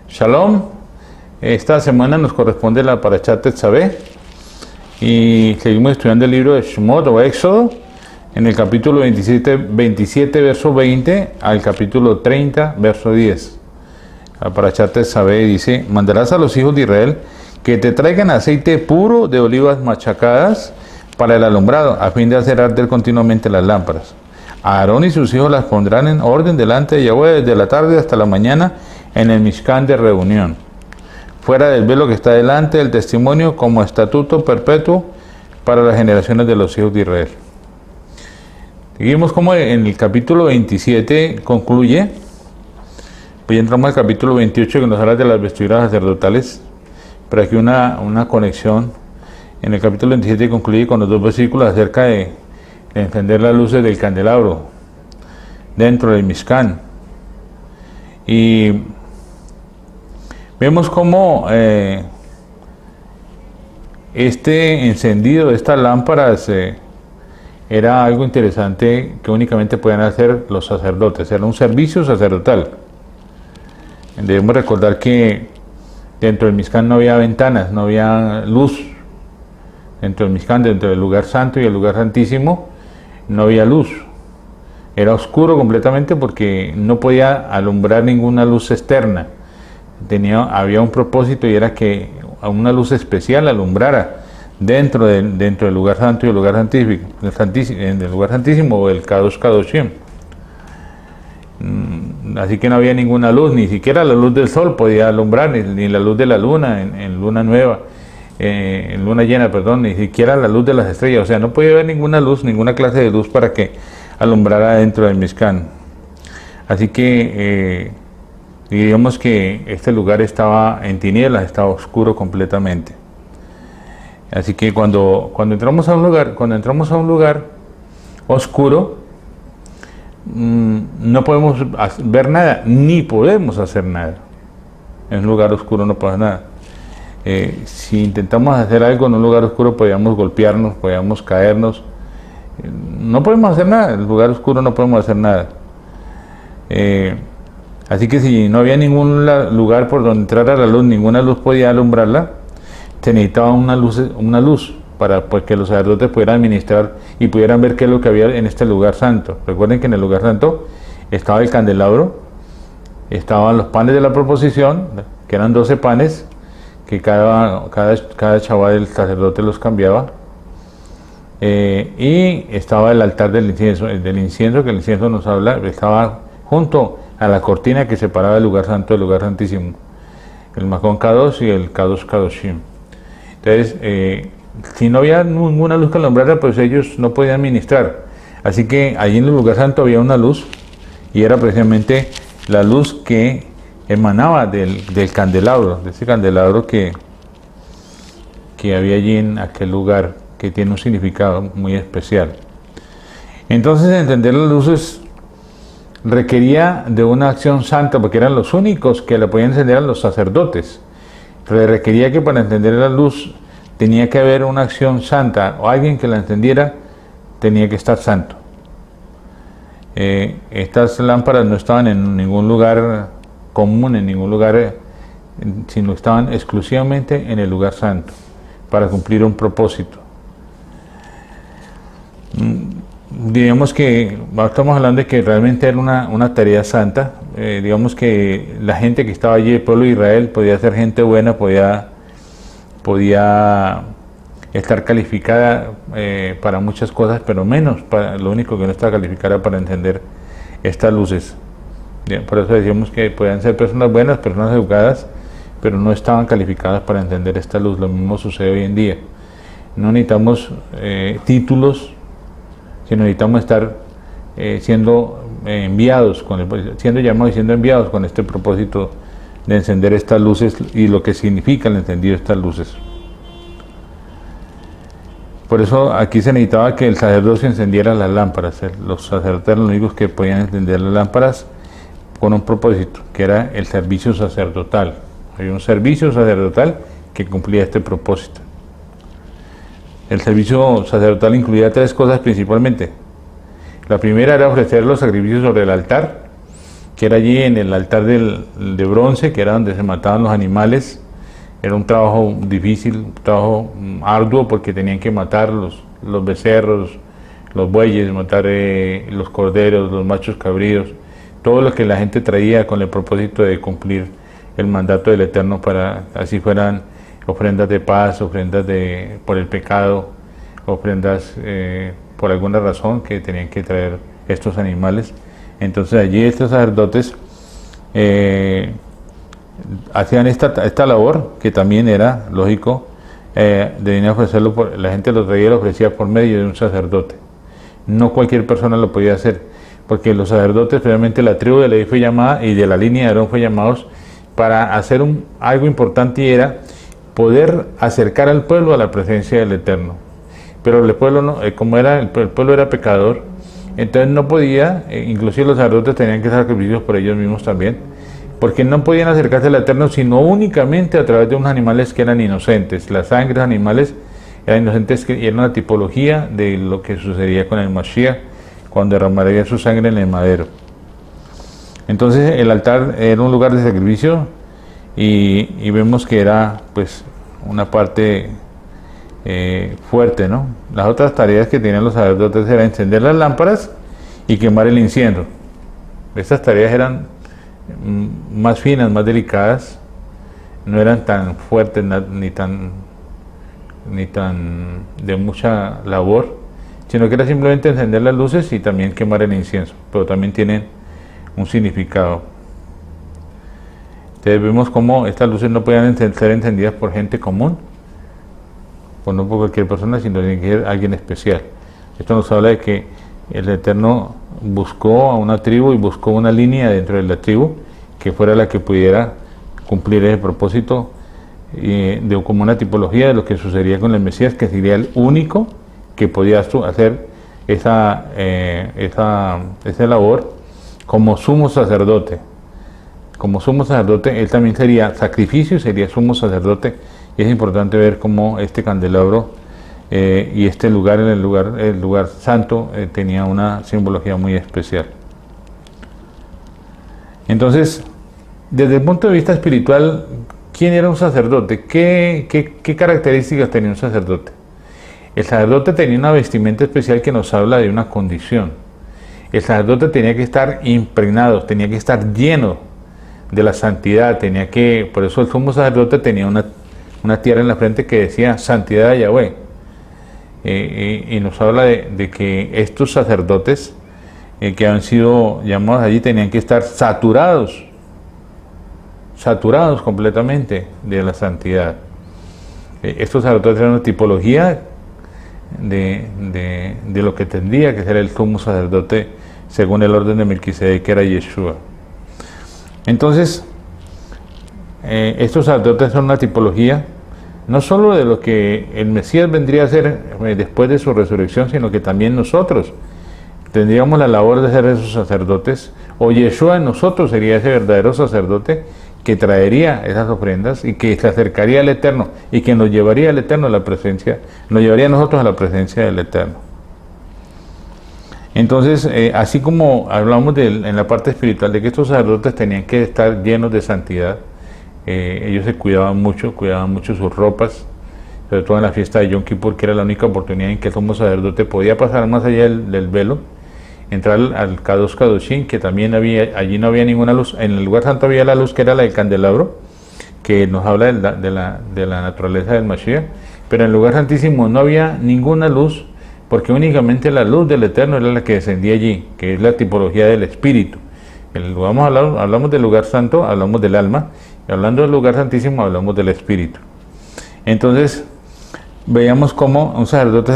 Shalom, esta semana nos corresponde la Parashat Tetzaveh y seguimos estudiando el libro de Shemot o Éxodo en el capítulo 27, verso 20 al capítulo 30, verso 10. La Parashat Tetzaveh dice: mandarás a los hijos de Israel que te traigan aceite puro de olivas machacadas para el alumbrado, a fin de hacer arder continuamente las lámparas. Aarón y sus hijos las pondrán en orden delante de Yahweh desde la tarde hasta la mañana en el Mishkan de reunión, fuera del velo que está delante del testimonio, como estatuto perpetuo para las generaciones de los hijos de Israel. Seguimos como en el capítulo 27 concluye, pues ya entramos al capítulo 28 que nos habla de las vestiduras sacerdotales, pero aquí una conexión. En el capítulo 27 concluye con los dos versículos acerca de encender las luces del candelabro dentro del Mishkan. Y vemos cómo este encendido de estas lámparas era algo interesante que únicamente podían hacer los sacerdotes, era un servicio sacerdotal. Debemos recordar que dentro del Mishkan no había ventanas, no había luz. Dentro del Mishkan, dentro del lugar santo y el lugar santísimo, no había luz. Era oscuro completamente porque no podía alumbrar ninguna luz externa. Había un propósito, y era que una luz especial alumbrara dentro del lugar santo y el lugar santísimo o el Kadosh Kadoshim. Así que no había ninguna luz, ni siquiera la luz del sol podía alumbrar, ni la luz de la luna en luna nueva, en luna llena, perdón, ni siquiera la luz de las estrellas. O sea, no podía haber ninguna luz, ninguna clase de luz para que alumbrara dentro del Mishkan. Así que digamos que este lugar estaba en tinieblas, estaba oscuro completamente. Así que cuando entramos a un lugar oscuro, no podemos ver nada, ni podemos hacer nada. En un lugar oscuro no podemos nada. Si intentamos hacer algo en un lugar oscuro, podríamos golpearnos, podríamos caernos. No podemos hacer nada, en el lugar oscuro no podemos hacer nada. Así que si no había ningún lugar por donde entrara la luz, ninguna luz podía alumbrarla, se necesitaba una luz para que los sacerdotes pudieran administrar y pudieran ver qué es lo que había en este lugar santo. Recuerden que en el lugar santo estaba el candelabro, estaban los panes de la proposición, que eran 12 panes, que cada chaval del sacerdote los cambiaba, y estaba el altar del incienso, que el incienso nos habla, estaba junto a la cortina que separaba el lugar santo del lugar santísimo, el Makon Kadosh y el Kadosh Kadoshim. Entonces, si no había ninguna luz que alumbrara, pues ellos no podían ministrar. Así que allí en el lugar santo había una luz, y era precisamente la luz que emanaba del candelabro, de ese candelabro que había allí en aquel lugar, que tiene un significado muy especial. Entonces, entender las luces requería de una acción santa, porque eran los únicos que la podían encender a los sacerdotes. Requería que para encender la luz tenía que haber una acción santa, o alguien que la encendiera tenía que estar santo. Estas lámparas no estaban en ningún lugar común, en ningún lugar, sino estaban exclusivamente en el lugar santo, para cumplir un propósito. Digamos que estamos hablando de que realmente era una tarea santa. Digamos que la gente que estaba allí, el pueblo de Israel, podía ser gente buena, podía estar calificada para muchas cosas, pero menos para lo único que no estaba calificada para encender estas luces. Por eso decíamos que podían ser personas buenas, personas educadas, pero no estaban calificadas para encender esta luz. Lo mismo sucede hoy en día. No necesitamos títulos, sino necesitamos estar siendo llamados y siendo enviados con este propósito de encender estas luces y lo que significa el encendido de estas luces. Por eso aquí se necesitaba que el sacerdocio encendiera las lámparas. Los sacerdotes eran los únicos que podían encender las lámparas con un propósito, que era el servicio sacerdotal. Había un servicio sacerdotal que cumplía este propósito. El servicio sacerdotal incluía 3 cosas principalmente. La primera era ofrecer los sacrificios sobre el altar, que era allí en el altar de bronce, que era donde se mataban los animales. Era un trabajo difícil, un trabajo arduo, porque tenían que matar los becerros, los bueyes, matar los corderos, los machos cabríos, todo lo que la gente traía con el propósito de cumplir el mandato del Eterno, para así fueran ofrendas de paz, ofrendas por el pecado, ofrendas por alguna razón que tenían que traer estos animales. Entonces allí estos sacerdotes hacían esta labor, que también era lógico, debían ofrecerlo, la gente lo traía y lo ofrecía por medio de un sacerdote. No cualquier persona lo podía hacer, porque los sacerdotes, realmente la tribu de Leví fue llamada, y de la línea de Aarón fue llamados para hacer algo importante, y era poder acercar al pueblo a la presencia del Eterno. Pero el pueblo no, como el pueblo era pecador, entonces no podía, inclusive los sacerdotes tenían que hacer sacrificios por ellos mismos también, porque no podían acercarse al Eterno sino únicamente a través de unos animales que eran inocentes. La sangre de los animales eran inocentes, y era una tipología de lo que sucedería con el Mashiach cuando derramaría su sangre en el madero. Entonces el altar era un lugar de sacrificio, y vemos que era pues una parte fuerte, ¿no? Las otras tareas que tenían los sacerdotes era encender las lámparas y quemar el incienso. Estas tareas eran más finas, más delicadas, no eran tan fuertes ni tan de mucha labor, sino que era simplemente encender las luces y también quemar el incienso, pero también tienen un significado. Entonces vemos cómo estas luces no podían ser encendidas por gente común, no por cualquier persona, sino tiene que ser alguien especial. Esto nos habla de que el Eterno buscó a una tribu, y buscó una línea dentro de la tribu que fuera la que pudiera cumplir ese propósito, como una tipología de lo que sucedería con el Mesías, que sería el único que podía hacer esa labor como sumo sacerdote. Como sumo sacerdote, él también sería sacrificio y sería sumo sacerdote. Y es importante ver cómo este candelabro y este lugar, el lugar santo, tenía una simbología muy especial. Entonces, desde el punto de vista espiritual, ¿quién era un sacerdote? ¿Qué características tenía un sacerdote? El sacerdote tenía una vestimenta especial que nos habla de una condición. El sacerdote tenía que estar impregnado, tenía que estar lleno de la santidad, por eso el sumo sacerdote tenía una tierra en la frente que decía Santidad de Yahweh, y nos habla de que estos sacerdotes que han sido llamados allí tenían que estar saturados completamente de la santidad. Estos sacerdotes eran una tipología de lo que tendría que ser el sumo sacerdote según el orden de Melquisedec, que era Yeshua. Entonces, estos sacerdotes son una tipología no solo de lo que el Mesías vendría a ser después de su resurrección, sino que también nosotros tendríamos la labor de ser esos sacerdotes, o Yeshua en nosotros sería ese verdadero sacerdote que traería esas ofrendas y que se acercaría al Eterno y que nos llevaría al Eterno a la presencia, nos llevaría a nosotros a la presencia del Eterno. Entonces, así como hablamos en la parte espiritual de que estos sacerdotes tenían que estar llenos de santidad, ellos se cuidaban mucho sus ropas, sobre todo en la fiesta de Yom Kippur, que era la única oportunidad en que el sumo sacerdote podía pasar más allá del velo, entrar al Kadosh Kadoshim, que también allí no había ninguna luz. En el lugar santo había la luz que era la del candelabro, que nos habla de la naturaleza del Mashiach, pero en el lugar santísimo no había ninguna luz, porque únicamente la luz del Eterno era la que descendía allí, que es la tipología del Espíritu. Hablamos del lugar santo, hablamos del alma, y hablando del lugar santísimo hablamos del Espíritu. Entonces, veíamos cómo un sacerdote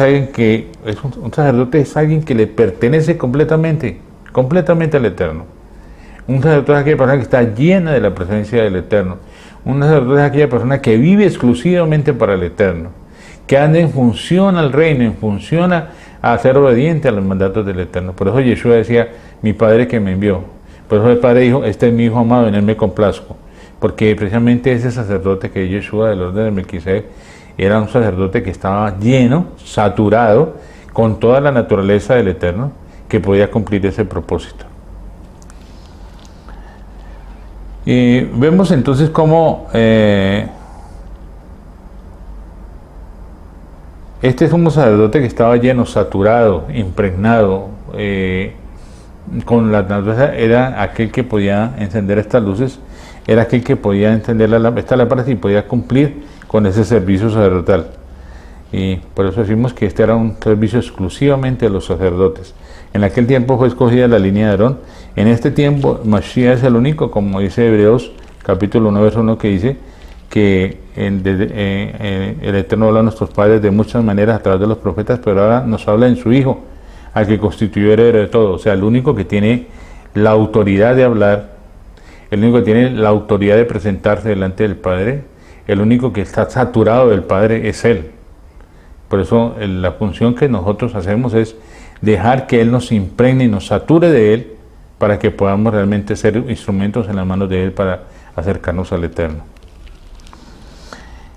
es alguien que le pertenece completamente al Eterno. Un sacerdote es aquella persona que está llena de la presencia del Eterno. Un sacerdote es aquella persona que vive exclusivamente para el Eterno, que anda en función al reino, en función a ser obediente a los mandatos del Eterno. Por eso Yeshua decía, mi Padre que me envió. Por eso el Padre dijo, este es mi Hijo amado, en él me complazco. porque precisamente ese sacerdote que es Yeshua del orden de Melquisedec era un sacerdote que estaba lleno, saturado con toda la naturaleza del Eterno, que podía cumplir ese propósito. Y vemos entonces cómo este sumo sacerdote que estaba lleno, saturado, impregnado con la naturaleza, era aquel que podía encender estas luces, era aquel que podía encender esta lámpara y podía cumplir con ese servicio sacerdotal. Y por eso decimos que este era un servicio exclusivamente de los sacerdotes. En aquel tiempo fue escogida la línea de Aarón. En este tiempo Mashiach es el único, como dice Hebreos capítulo 1 verso 1, que dice que el Eterno habla a nuestros padres de muchas maneras a través de los profetas, pero ahora nos habla en su Hijo, al que constituyó heredero de todo. O sea, el único que tiene la autoridad de hablar, el único que tiene la autoridad de presentarse delante del Padre, el único que está saturado del Padre es Él. Por eso la función que nosotros hacemos es dejar que Él nos impregne y nos sature de Él, para que podamos realmente ser instrumentos en las manos de Él para acercarnos al Eterno.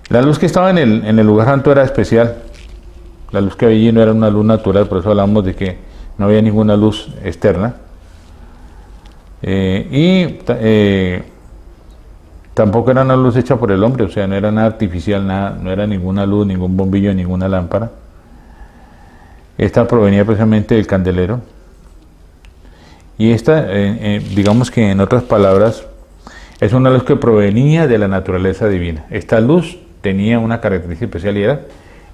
La luz que estaba en el lugar santo era especial. La luz que había allí no era una luz natural, por eso hablamos de que no había ninguna luz externa. Tampoco era una luz hecha por el hombre, o sea, no era nada artificial, nada, no era ninguna luz, ningún bombillo, ninguna lámpara. Esta provenía precisamente del candelero. Y esta, digamos que en otras palabras, es una luz que provenía de la naturaleza divina. Esta luz tenía una característica especial y era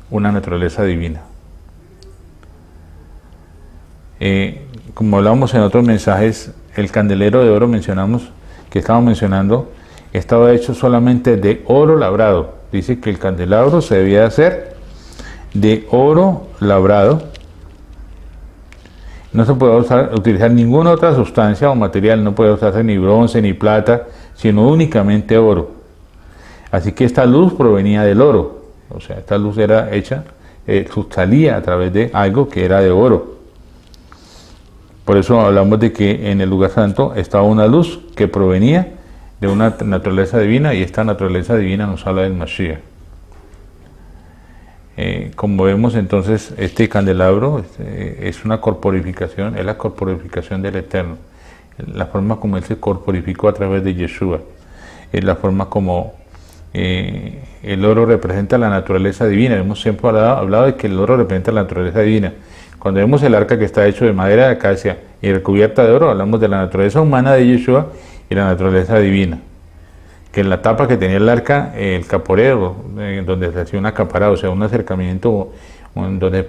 una naturaleza divina. Como hablábamos en otros mensajes, el candelero de oro que estamos mencionando, estaba hecho solamente de oro labrado. Dice que el candelabro se debía hacer de oro labrado. No se puede utilizar ninguna otra sustancia o material, no puede usarse ni bronce ni plata, sino únicamente oro. Así que esta luz provenía del oro, o sea, esta luz era hecha, salía a través de algo que era de oro. Por eso hablamos de que en el lugar santo estaba una luz que provenía de una naturaleza divina, y esta naturaleza divina nos habla del Mashiach. Como vemos entonces, este candelabro es una corporificación, es la corporificación del Eterno, la forma como Él se corporificó a través de Yeshua, es la forma como el oro representa la naturaleza divina. Hemos siempre hablado de que el oro representa la naturaleza divina. Cuando vemos el arca que está hecho de madera de acacia y recubierta de oro, hablamos de la naturaleza humana de Yeshua y la naturaleza divina. Que en la tapa que tenía el arca, el caporero, donde se hacía un acaparado, o sea, un acercamiento donde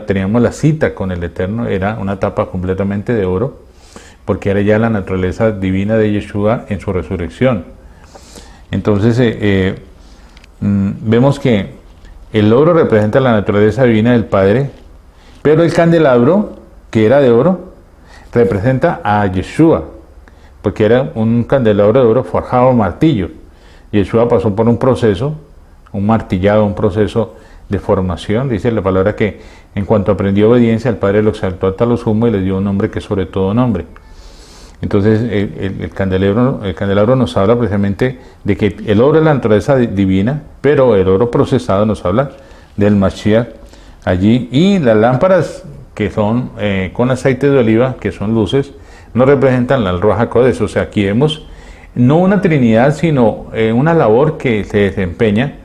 teníamos la cita con el Eterno, era una tapa completamente de oro, porque era ya la naturaleza divina de Yeshua en su resurrección. Entonces, vemos que el oro representa la naturaleza divina del Padre, pero el candelabro, que era de oro, representa a Yeshua, porque era un candelabro de oro forjado a martillo. Yeshua pasó por un proceso, un martillado, un proceso de formación. Dice la palabra que en cuanto aprendió obediencia, el Padre lo exaltó hasta lo sumo y le dio un nombre que es sobre todo nombre. Entonces el candelabro nos habla precisamente de que el oro es la naturaleza divina, pero el oro procesado nos habla del Mashiach allí. Y las lámparas que son con aceite de oliva, que son luces, no representan la Ruach HaKodesh. O sea, aquí vemos no una trinidad, sino una labor que se desempeña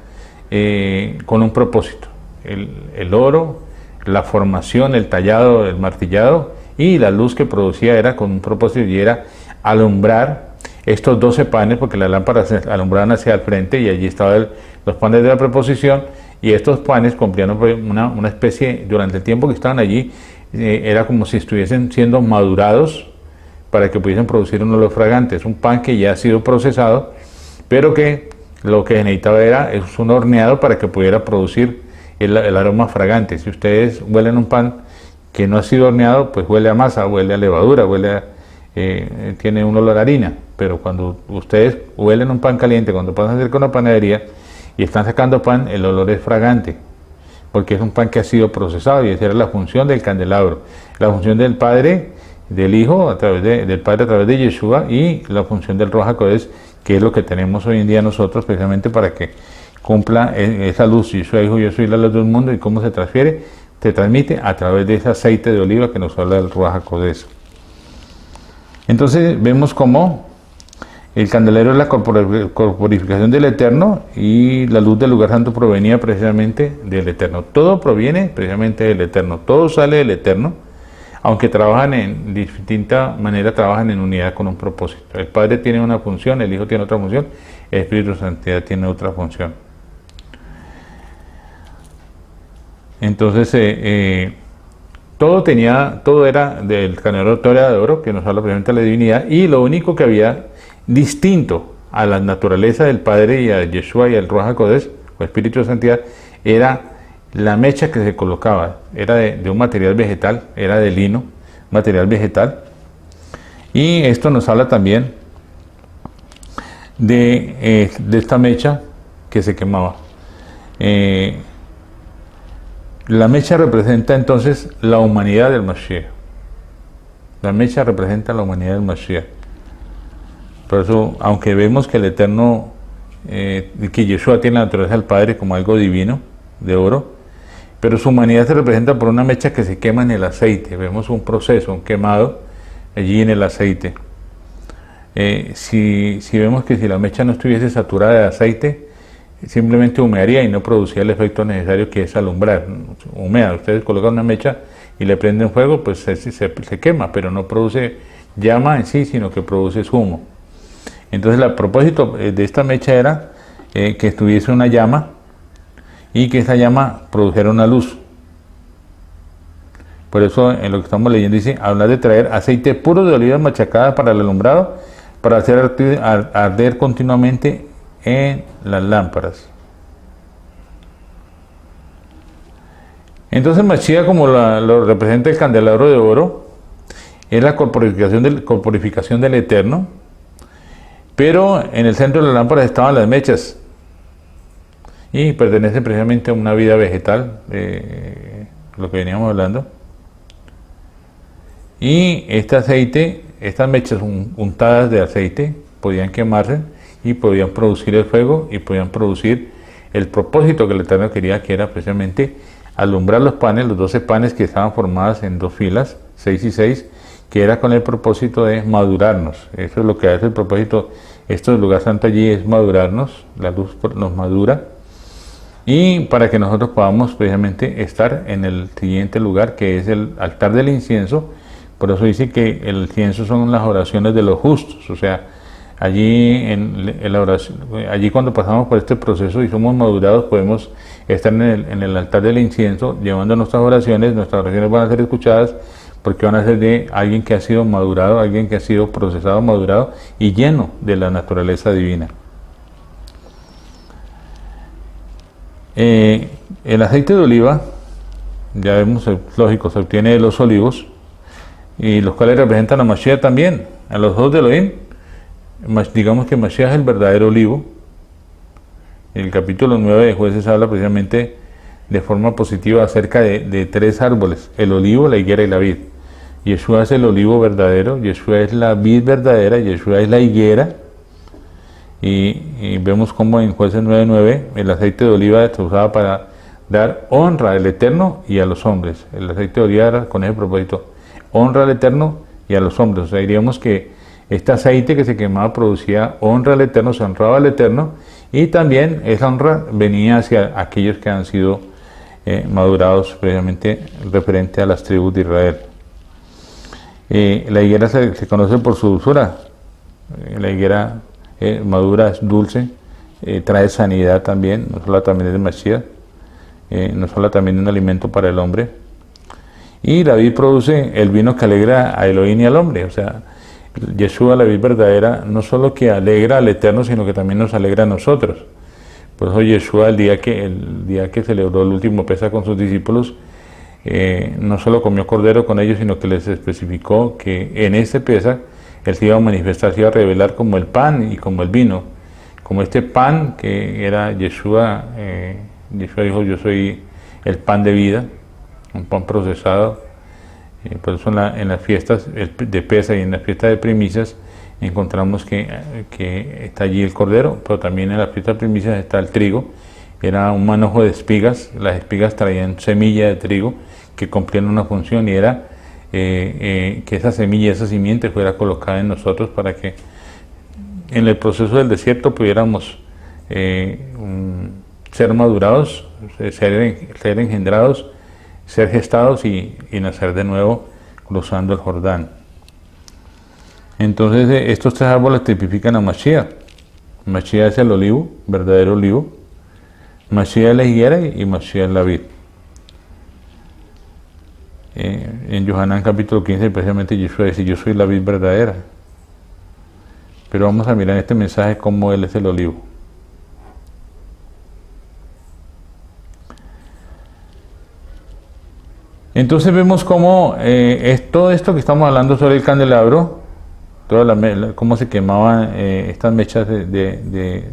con un propósito. El oro, la formación, el tallado, el martillado, y la luz que producía era con un propósito, y era alumbrar estos 12 panes, porque las lámparas se alumbraban hacia el frente y allí estaban los panes de la preposición, y estos panes cumplían una especie, durante el tiempo que estaban allí, era como si estuviesen siendo madurados para que pudiesen producir un olor fragante. Es un pan que ya ha sido procesado, pero que lo que necesitaba es un horneado para que pudiera producir el aroma fragante. Si ustedes huelen un pan que no ha sido horneado, pues huele a masa, huele a levadura, tiene un olor a harina. Pero cuando ustedes huelen un pan caliente, cuando pasan cerca de una panadería y están sacando pan, el olor es fragante, porque es un pan que ha sido procesado, y esa era la función del candelabro, la función del Padre, del Hijo, del Padre a través de Yeshua, y la función del Ruach HaKodesh, que es lo que tenemos hoy en día nosotros, precisamente para que cumpla esa luz. Yeshua dijo, yo soy la luz del mundo, y cómo se transfiere, se transmite a través de ese aceite de oliva que nos habla del Ruach HaKodesh. Entonces vemos cómo el candelero es la corporificación del Eterno, y la luz del lugar santo provenía precisamente del Eterno. Todo proviene precisamente del Eterno, todo sale del Eterno, aunque trabajan en distinta manera, trabajan en unidad con un propósito. El Padre tiene una función, el Hijo tiene otra función, el Espíritu Santo tiene otra función. Entonces, todo era del candelero, todo era de oro, que nos habla precisamente de la divinidad, y lo único que había distinto a la naturaleza del Padre y a Yeshua y al Ruach HaKodesh, o Espíritu de Santidad, era la mecha que se colocaba. Era de un material vegetal, era de lino, material vegetal, y esto nos habla también de esta mecha que se quemaba. La mecha representa entonces la humanidad del Mashiach. La mecha representa la humanidad del Mashiach. Por eso, aunque vemos que el Eterno, que Yeshua tiene la naturaleza del Padre como algo divino, de oro, pero su humanidad se representa por una mecha que se quema en el aceite. Vemos un proceso, un quemado allí en el aceite. Si vemos que si la mecha no estuviese saturada de aceite, simplemente humearía y no producía el efecto necesario, que es alumbrar. Humea, ustedes colocan una mecha y le prenden fuego, pues se quema, pero no produce llama en sí, sino que produce humo. Entonces el propósito de esta mecha era que tuviese una llama, y que esa llama produjera una luz. Por eso en lo que estamos leyendo dice, habla de traer aceite puro de oliva machacada para el alumbrado, para hacer arder continuamente en las lámparas. Entonces Mashiach, como lo representa el candelabro de oro, es la corporificación del Eterno, pero en el centro de las lámparas estaban las mechas, y pertenece precisamente a una vida vegetal, lo que veníamos hablando. Y este aceite, estas mechas untadas de aceite, podían quemarse y podían producir el fuego y podían producir el propósito que el Eterno quería, que era precisamente alumbrar los panes, los 12 panes que estaban formados en 2 filas, 6 y 6, que era con el propósito de madurarnos. Eso es lo que hace el propósito, esto del lugar santo allí, es madurarnos, la luz nos madura, y para que nosotros podamos precisamente estar en el siguiente lugar, que es el altar del incienso. Por eso dice que el incienso son las oraciones de los justos, o sea, allí la oración, allí cuando pasamos por este proceso y somos madurados, podemos estar en el altar del incienso llevando nuestras oraciones van a ser escuchadas, porque van a ser de alguien que ha sido madurado, alguien que ha sido procesado, madurado y lleno de la naturaleza divina. El aceite de oliva, ya vemos, es lógico, se obtiene de los olivos, y los cuales representan a Mashiach también, a los ojos de Elohim. Digamos que Mashiach es el verdadero olivo. En el capítulo 9 de Jueces habla precisamente de forma positiva acerca de 3 árboles: el olivo, la higuera y la vid. Yeshua es el olivo verdadero, Yeshua es la vid verdadera, Yeshua es la higuera. Y vemos cómo en Jueces 9:9 el aceite de oliva se usaba para dar honra al Eterno y a los hombres. El aceite de oliva era con ese propósito: honra al Eterno y a los hombres. O sea, diríamos que este aceite que se quemaba producía honra al Eterno, se honraba al Eterno, y también esa honra venía hacia aquellos que han sido madurados, precisamente referente a las tribus de Israel. La higuera se conoce por su dulzura. La higuera madura, es dulce, trae sanidad también, nos habla también de Mashiach, nos habla también de un alimento para el hombre. Y la vid produce el vino que alegra a Elohim y al hombre. O sea, Yeshua, la vid verdadera, no solo que alegra al Eterno, sino que también nos alegra a nosotros. Por eso Yeshua, el día que celebró el último Pesaj con sus discípulos, no solo comió cordero con ellos, sino que les especificó que en este Pesaj Él se iba a manifestar, se iba a revelar como el pan y como el vino, como este pan que era Yeshua. Yeshua dijo: yo soy el pan de vida, un pan procesado. Por eso en las fiestas de Pesaj y en las fiestas de primicias, encontramos que está allí el cordero, pero también en las fiestas primicias está el trigo. Era un manojo de espigas, las espigas traían semilla de trigo que cumplían una función, y era que esa semilla, esa simiente fuera colocada en nosotros para que en el proceso del desierto pudiéramos ser madurados, ser engendrados, ser gestados y nacer de nuevo cruzando el Jordán. Entonces estos tres árboles tipifican a Mashiach. Mashiach es el olivo, verdadero olivo. Mashiach es la higuera y Mashiach es la vid. En Yohanan capítulo 15 precisamente Yeshua dice: yo soy la vid verdadera. Pero vamos a mirar en este mensaje cómo Él es el olivo. Entonces vemos cómo es todo esto que estamos hablando sobre el candelabro, cómo se quemaban estas mechas en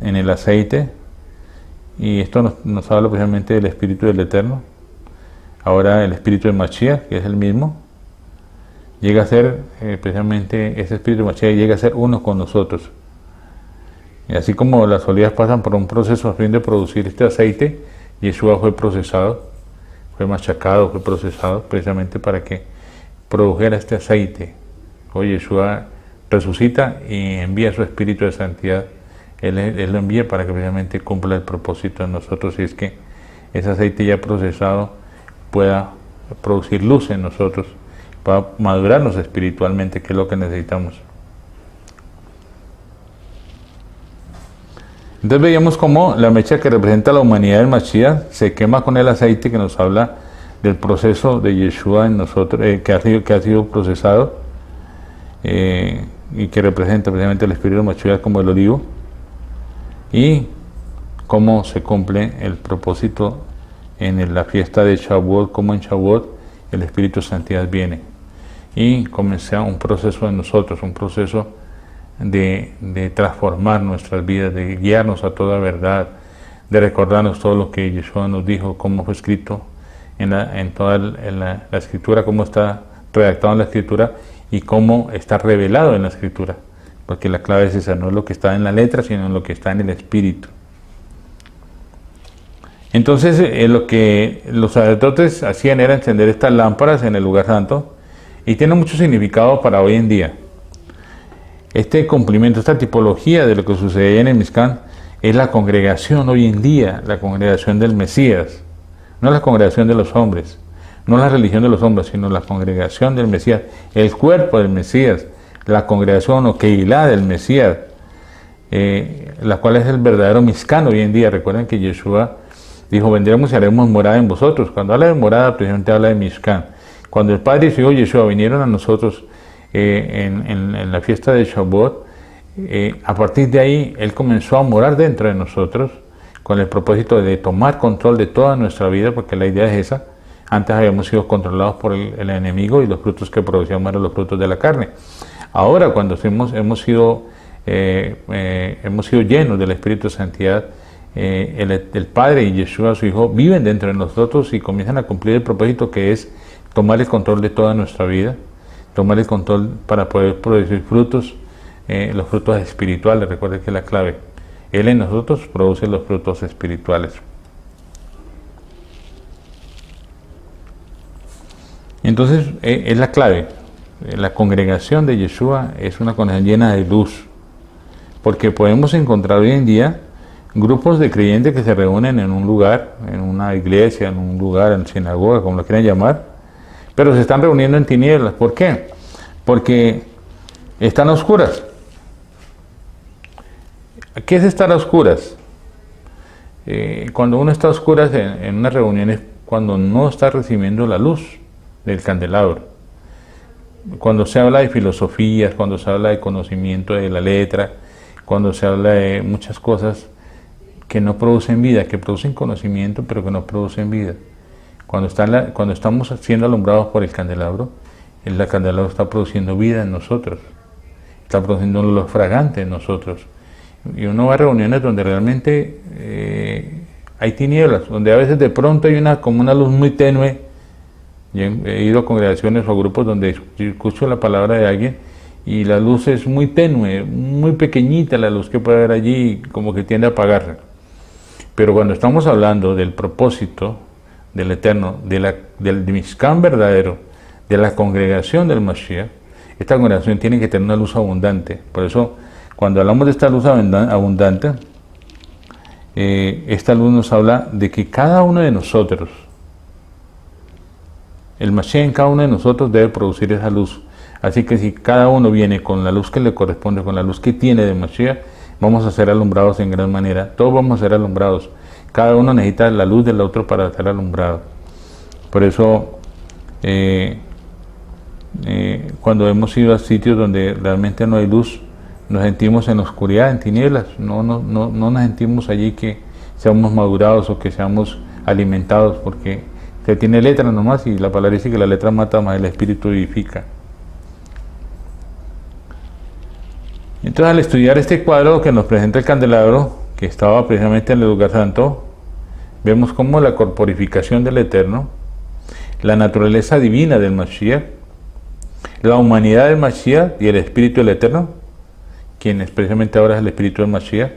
el aceite, y esto nos habla precisamente del Espíritu del Eterno. Ahora el Espíritu de Mashiach, que es el mismo, llega a ser, precisamente ese Espíritu de Mashiach llega a ser uno con nosotros. Y así como las olivas pasan por un proceso a fin de producir este aceite, Yeshua fue procesado, fue machacado, fue procesado precisamente para que produjera este aceite. Hoy Yeshua resucita y envía su Espíritu de santidad. Él lo envía para que precisamente cumpla el propósito en nosotros, y es que ese aceite ya procesado pueda producir luz en nosotros, para madurarnos espiritualmente, que es lo que necesitamos. Entonces veíamos cómo la mecha que representa la humanidad del Mashiach se quema con el aceite, que nos habla del proceso de Yeshua en nosotros, que ha sido procesado, y que representa precisamente el Espíritu de Mashiach como el olivo, y cómo se cumple el propósito en la fiesta de Shavuot, como en Shavuot el Espíritu de Santidad viene y comienza un proceso en nosotros, un proceso de transformar nuestras vidas, de guiarnos a toda verdad, de recordarnos todo lo que Yeshua nos dijo, cómo fue escrito en toda la Escritura, cómo está redactado en la Escritura y cómo está revelado en la Escritura, porque la clave es esa, no es lo que está en la letra, sino en lo que está en el Espíritu. Entonces lo que los sacerdotes hacían era encender estas lámparas en el lugar santo, y tiene mucho significado para hoy en día. Este cumplimiento, esta tipología de lo que sucedía en el Mishkan es la congregación hoy en día, la congregación del Mesías, no la congregación de los hombres, no la religión de los hombres, sino la congregación del Mesías, el cuerpo del Mesías, la congregación o Keilah del Mesías, la cual es el verdadero Mishkan hoy en día. Recuerden que Yeshua dijo: vendremos y haremos morada en vosotros. Cuando habla de morada, precisamente habla de Mishkan. Cuando el Padre y su Hijo Yeshua vinieron a nosotros en la fiesta de Shavuot, a partir de ahí Él comenzó a morar dentro de nosotros con el propósito de tomar control de toda nuestra vida, porque la idea es esa. Antes habíamos sido controlados por el enemigo y los frutos que producíamos eran los frutos de la carne. Ahora, cuando hemos sido llenos del Espíritu de Santidad, el Padre y Yeshua, su Hijo, viven dentro de nosotros y comienzan a cumplir el propósito, que es tomar el control de toda nuestra vida, tomar el control para poder producir frutos, los frutos espirituales. Recuerden que es la clave. Él en nosotros produce los frutos espirituales. Entonces es la clave. La congregación de Yeshua es una congregación llena de luz, porque podemos encontrar hoy en día grupos de creyentes que se reúnen en un lugar, en una iglesia, en un lugar, en sinagoga, como lo quieran llamar, pero se están reuniendo en tinieblas. ¿Por qué? Porque están a oscuras. ¿Qué es estar a oscuras? Cuando uno está a oscuras en una reunión es cuando no está recibiendo la luz del candelabro. Cuando se habla de filosofías, cuando se habla de conocimiento de la letra, cuando se habla de muchas cosas que no producen vida, que producen conocimiento, pero que no producen vida. Cuando estamos siendo alumbrados por el candelabro, el candelabro está produciendo vida en nosotros, está produciendo un olor fragante en nosotros. Y uno va a reuniones donde realmente hay tinieblas, donde a veces de pronto hay como una luz muy tenue. Yo he ido a congregaciones o a grupos donde escucho la palabra de alguien y la luz es muy tenue, muy pequeñita la luz que puede haber allí, como que tiende a apagarse. Pero cuando estamos hablando del propósito del Eterno, del Mishkan verdadero, de la congregación del Mashiach, esta congregación tiene que tener una luz abundante. Por eso, cuando hablamos de esta luz abundante, esta luz nos habla de que cada uno de nosotros, el Mashiach en cada uno de nosotros debe producir esa luz. Así que si cada uno viene con la luz que le corresponde, con la luz que tiene de Mashiach, vamos a ser alumbrados en gran manera. Todos vamos a ser alumbrados. Cada uno necesita la luz del otro para ser alumbrado. Por eso, cuando hemos ido a sitios donde realmente no hay luz, nos sentimos en oscuridad, en tinieblas. No nos sentimos allí que seamos madurados o que seamos alimentados, porque se tiene letra nomás y la palabra dice que la letra mata, más el espíritu vivifica. Entonces, al estudiar este cuadro que nos presenta el candelabro, que estaba precisamente en el lugar santo, vemos cómo la corporificación del Eterno, la naturaleza divina del Mashiach, la humanidad del Mashiach y el espíritu del Eterno, quien precisamente ahora es el espíritu del Mashiach,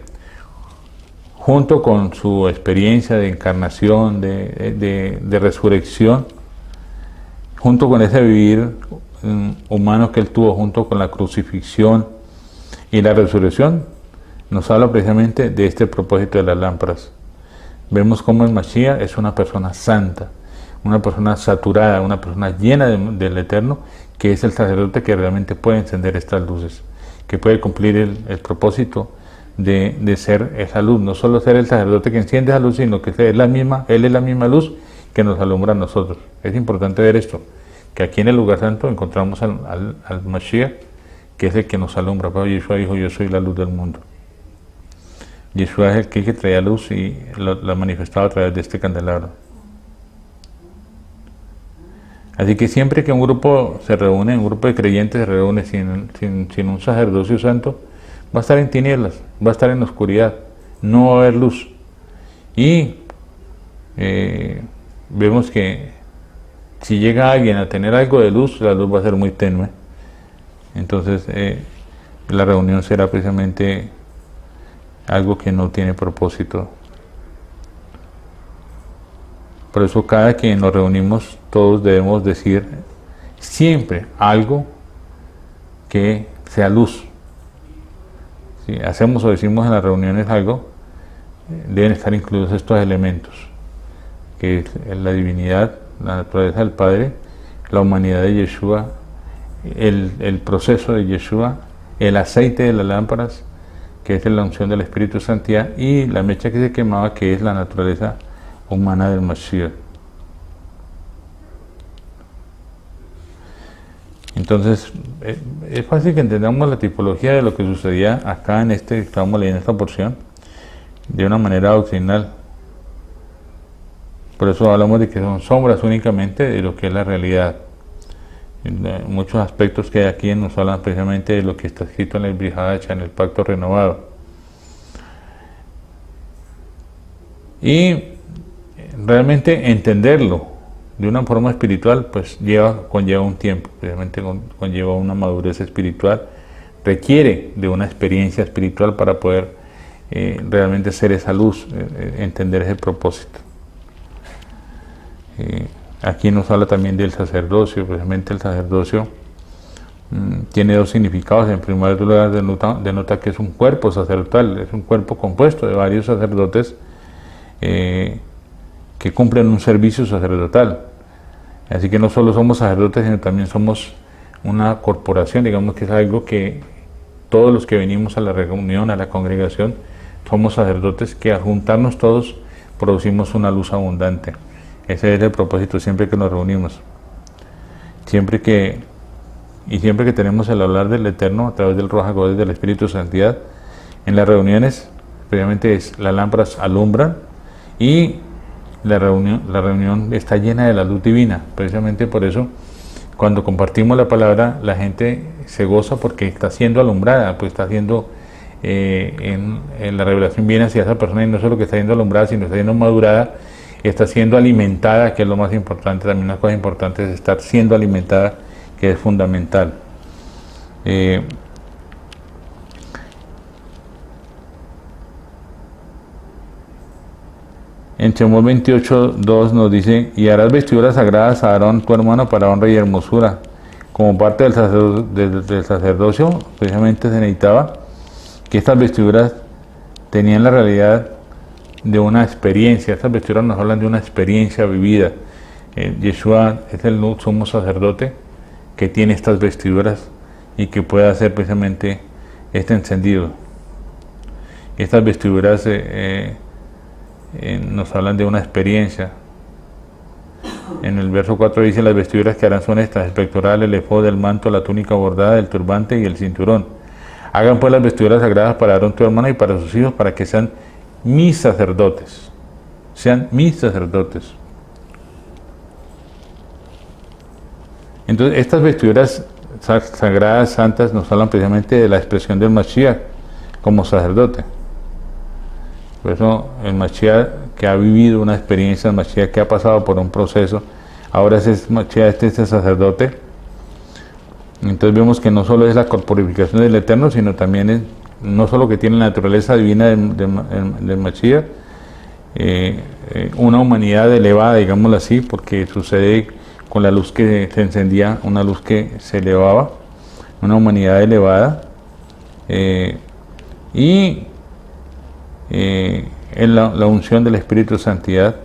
junto con su experiencia de encarnación, de resurrección, junto con ese vivir humano que él tuvo, junto con la crucifixión y la resurrección, nos habla precisamente de este propósito de las lámparas. Vemos cómo el Mashiach es una persona santa, una persona saturada, una persona llena del Eterno, que es el sacerdote que realmente puede encender estas luces, que puede cumplir el propósito de ser esa luz, no solo ser el sacerdote que enciende esa luz, sino que él es la misma luz que nos alumbra a nosotros. Es importante ver esto, que aquí en el lugar santo encontramos al Mashiach, que es el que nos alumbra. Pero Yeshua dijo: yo soy la luz del mundo. Yeshua es el que traía luz y la manifestaba a través de este candelabro. Así que siempre que un grupo se reúne, un grupo de creyentes se reúne sin un sacerdocio santo, va a estar en tinieblas, va a estar en oscuridad, no va a haber luz. Y vemos que si llega alguien a tener algo de luz, la luz va a ser muy tenue. Entonces la reunión será precisamente algo que no tiene propósito. Por eso cada que nos reunimos todos debemos decir siempre algo que sea luz. Si hacemos o decimos en las reuniones algo, deben estar incluidos estos elementos, que es la divinidad, la naturaleza del Padre, la humanidad de Yeshua, el proceso de Yeshua, el aceite de las lámparas, que es la unción del Espíritu de Santidad, y la mecha que se quemaba, que es la naturaleza humana del Mashiach. Entonces, es fácil que entendamos la tipología de lo que sucedía acá estamos leyendo esta porción, de una manera doctrinal. Por eso hablamos de que son sombras únicamente de lo que es la realidad. Muchos aspectos que hay aquí nos hablan precisamente de lo que está escrito en el Brit Hadashah, en el pacto renovado. Y realmente entenderlo de una forma espiritual pues conlleva un tiempo, precisamente conlleva una madurez espiritual, requiere de una experiencia espiritual para poder realmente ser esa luz, entender ese propósito. Aquí nos habla también del sacerdocio. Precisamente el sacerdocio tiene dos significados. En primer lugar, denota que es un cuerpo sacerdotal, es un cuerpo compuesto de varios sacerdotes que cumplen un servicio sacerdotal. Así que no solo somos sacerdotes, sino también somos una corporación, digamos que es algo que todos los que venimos a la reunión, a la congregación, somos sacerdotes que al juntarnos todos producimos una luz abundante. Ese es el propósito siempre que nos reunimos. Siempre que tenemos el hablar del Eterno a través del Ruach HaKodesh, del Espíritu de Santidad, en las reuniones, previamente las lámparas alumbran y la reunión está llena de la luz divina. Precisamente por eso, cuando compartimos la palabra, la gente se goza porque está siendo alumbrada, pues está siendo, en la revelación viene hacia esa persona, y no solo que está siendo alumbrada, sino está siendo madurada, está siendo alimentada, que es lo más importante. También una cosa importante es estar siendo alimentada, que es fundamental. En Shemot 28:2 nos dice: y harás vestiduras sagradas a Aarón tu hermano para honra y hermosura. Como parte del sacerdocio, precisamente se necesitaba que estas vestiduras tenían la realidad de una experiencia. Estas vestiduras nos hablan de una experiencia vivida. Yeshua es el sumo sacerdote que tiene estas vestiduras y que puede hacer precisamente este encendido. Estas vestiduras nos hablan de una experiencia. En el verso 4 dice: las vestiduras que harán son estas: el pectoral, el efod, el manto, la túnica bordada, el turbante y el cinturón. Hagan pues las vestiduras sagradas para Aarón tu hermano y para sus hijos, para que sean mis sacerdotes. Sean mis sacerdotes. Entonces, estas vestiduras sagradas, santas, nos hablan precisamente de la expresión del Mashiach como sacerdote. Por eso el Mashiach que ha vivido una experiencia, el Mashiach que ha pasado por un proceso, ahora es Mashiach, este sacerdote. Entonces vemos que no solo es la corporificación del Eterno, sino también es, no solo que tiene la naturaleza divina del Mashiach, una humanidad elevada, digámoslo así, porque sucede con la luz que se encendía, una luz que se elevaba, una humanidad elevada, y en la unción del Espíritu de Santidad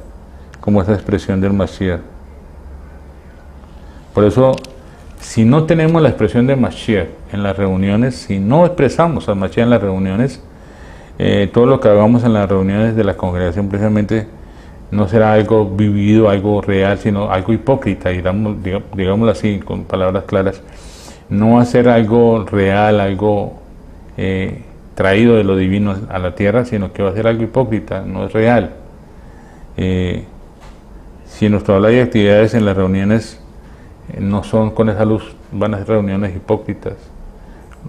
como esa expresión del Mashiach. Por eso, si no tenemos la expresión de Mashiach en las reuniones, si no expresamos al Mashiach en las reuniones, todo lo que hagamos en las reuniones de la congregación precisamente no será algo vivido, algo real, sino algo hipócrita, digámoslo así, con palabras claras. No va a ser algo real, algo traído de lo divino a la tierra, sino que va a ser algo hipócrita, no es real. Si nuestra habla y actividades en las reuniones no son con esa luz, van a ser reuniones hipócritas,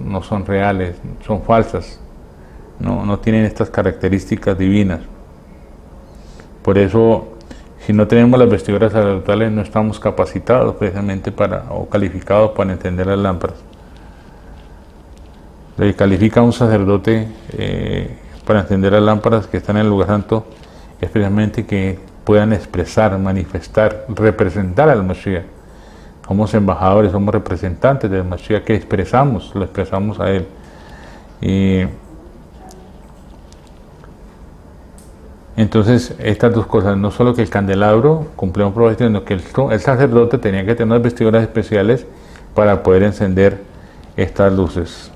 no son reales, son falsas, no tienen estas características divinas. Por eso, si no tenemos las vestiduras sacerdotales, no estamos capacitados precisamente o calificados para encender las lámparas. Lo que califica a un sacerdote para encender las lámparas que están en el lugar santo es precisamente que puedan expresar, manifestar, representar al Mashiach. Somos embajadores, somos representantes del Mashiach que lo expresamos a él. Y entonces, estas dos cosas, no solo que el candelabro cumplía un propósito, sino que el sacerdote tenía que tener unas vestiduras especiales para poder encender estas luces.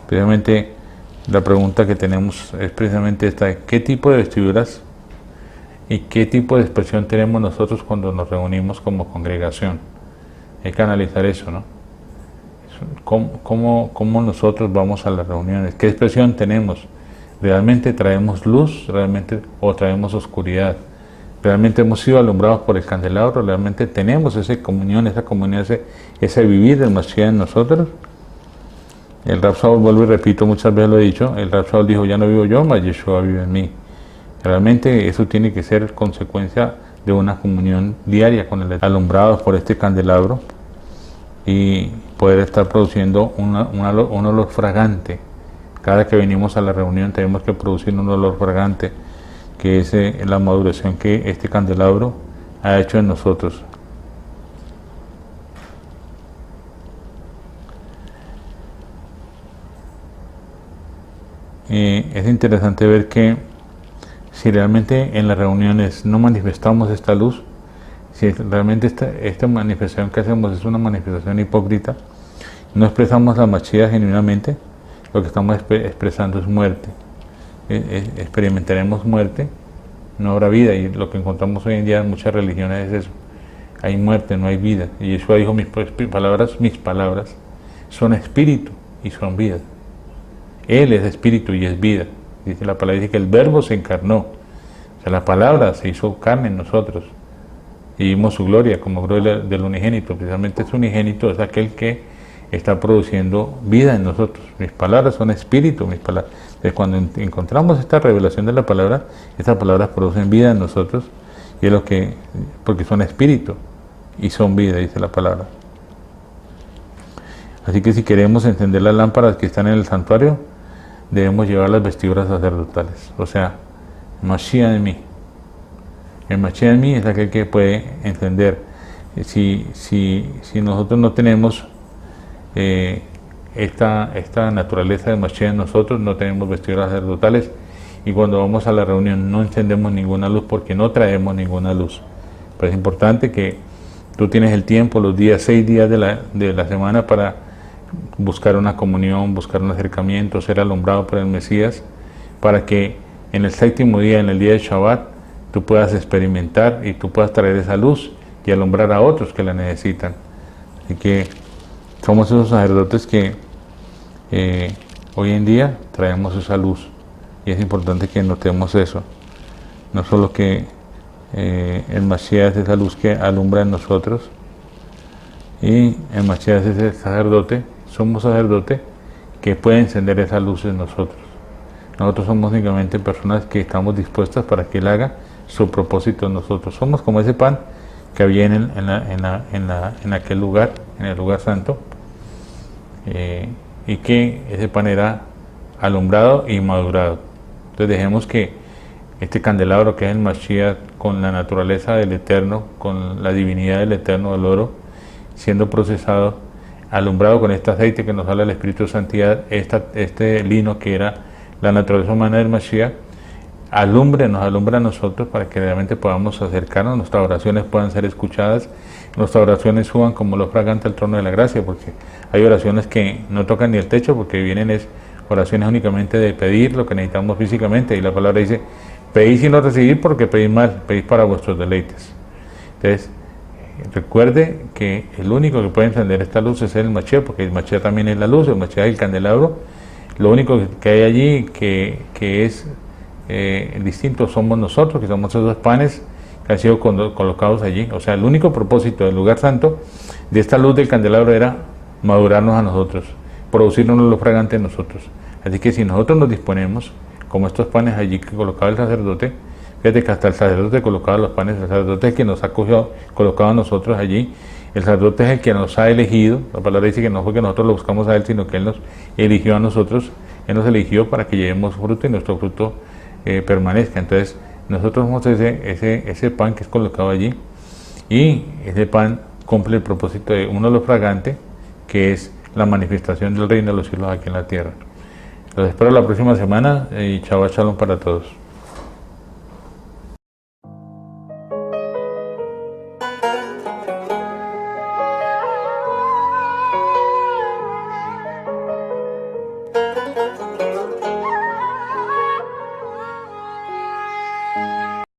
Precisamente la pregunta que tenemos es precisamente esta: ¿qué tipo de vestiduras y qué tipo de expresión tenemos nosotros cuando nos reunimos como congregación? Hay que analizar eso, ¿no? ¿Cómo nosotros vamos a las reuniones? ¿Qué expresión tenemos? ¿Realmente traemos luz? ¿O traemos oscuridad? ¿Realmente hemos sido alumbrados por el candelabro? ¿Realmente tenemos esa comunión, ese vivir del Mashiach en nosotros? El Rab Shaul, vuelvo y repito, muchas veces lo he dicho, el Rab Shaul dijo: ya no vivo yo, mas Yeshua vive en mí. Realmente eso tiene que ser consecuencia de una comunión diaria con el alumbrados por este candelabro y poder estar produciendo un olor fragante. Cada que venimos a la reunión tenemos que producir un olor fragante, que es la maduración que este candelabro ha hecho en nosotros. Es interesante ver que si realmente en las reuniones no manifestamos esta luz, si realmente esta manifestación que hacemos es una manifestación hipócrita, no expresamos la Mashiach genuinamente, lo que estamos expresando es muerte. Experimentaremos muerte, no habrá vida, y lo que encontramos hoy en día en muchas religiones es eso: hay muerte, no hay vida. Y Yeshua dijo: mis palabras son espíritu y son vida. Él es espíritu y es vida. Dice la palabra, dice que el verbo se encarnó, o sea, la palabra se hizo carne en nosotros y vimos su gloria como gloria del unigénito. Precisamente ese unigénito es aquel que está produciendo vida en nosotros. Mis palabras son espíritu, mis palabras. Entonces, cuando encontramos esta revelación de la palabra, estas palabras producen vida en nosotros, y es porque son espíritu y son vida, dice la palabra. Así que si queremos encender las lámparas que están en el santuario, debemos llevar las vestiduras sacerdotales. O sea, Mashiach en mí. El Mashiach en mí es aquel que puede encender. Si nosotros no tenemos esta naturaleza de Mashiach en nosotros, no tenemos vestiduras sacerdotales, y cuando vamos a la reunión no encendemos ninguna luz porque no traemos ninguna luz. Pero es importante que tú tienes el tiempo, los 6 días de la semana para buscar una comunión, buscar un acercamiento, ser alumbrado por el Mesías, para que en el 7º día, en el día de Shabbat, tú puedas experimentar y tú puedas traer esa luz y alumbrar a otros que la necesitan. Así que somos esos sacerdotes que hoy en día traemos esa luz, y es importante que notemos eso. No solo que el Mashiach es esa luz que alumbra en nosotros, y el Mashiach es el sacerdote, somos sacerdotes que puede encender esa luz en nosotros. Nosotros somos únicamente personas que estamos dispuestas para que Él haga su propósito en nosotros. Somos como ese pan que había en aquel lugar, en el lugar santo, y que ese pan era alumbrado y madurado. Entonces dejemos que este candelabro, que es el Mashiach, con la naturaleza del Eterno, con la divinidad del Eterno, del oro, siendo procesado, alumbrado con este aceite que nos habla el Espíritu de Santidad, este lino que era la naturaleza humana del Mashiach, nos alumbra a nosotros para que realmente podamos acercarnos, nuestras oraciones puedan ser escuchadas, nuestras oraciones suban como lo fragante al trono de la gracia, porque hay oraciones que no tocan ni el techo, porque vienen oraciones únicamente de pedir lo que necesitamos físicamente, y la palabra dice: pedís y no recibís porque pedís mal, pedís para vuestros deleites. Entonces, recuerde que el único que puede encender esta luz es el Mashiach, porque el Mashiach también es la luz, el Mashiach es el candelabro. Lo único que hay allí que es distinto somos nosotros, que somos esos panes que han sido colocados allí. O sea, el único propósito del lugar santo de esta luz del candelabro era madurarnos a nosotros, producirnos lo fragante en nosotros. Así que si nosotros nos disponemos, como estos panes allí que colocaba el sacerdote, fíjate que hasta el sacerdote colocaba los panes, el sacerdote es el que nos ha colocado a nosotros allí, el sacerdote es el que nos ha elegido. La palabra dice que no fue que nosotros lo buscamos a Él, sino que Él nos eligió a nosotros. Él nos eligió para que llevemos fruto y nuestro fruto permanezca. Entonces nosotros somos ese pan que es colocado allí, y ese pan cumple el propósito de uno de los fragantes, que es la manifestación del reino de los cielos aquí en la tierra. Los espero la próxima semana, y Shabbat Shalom para todos.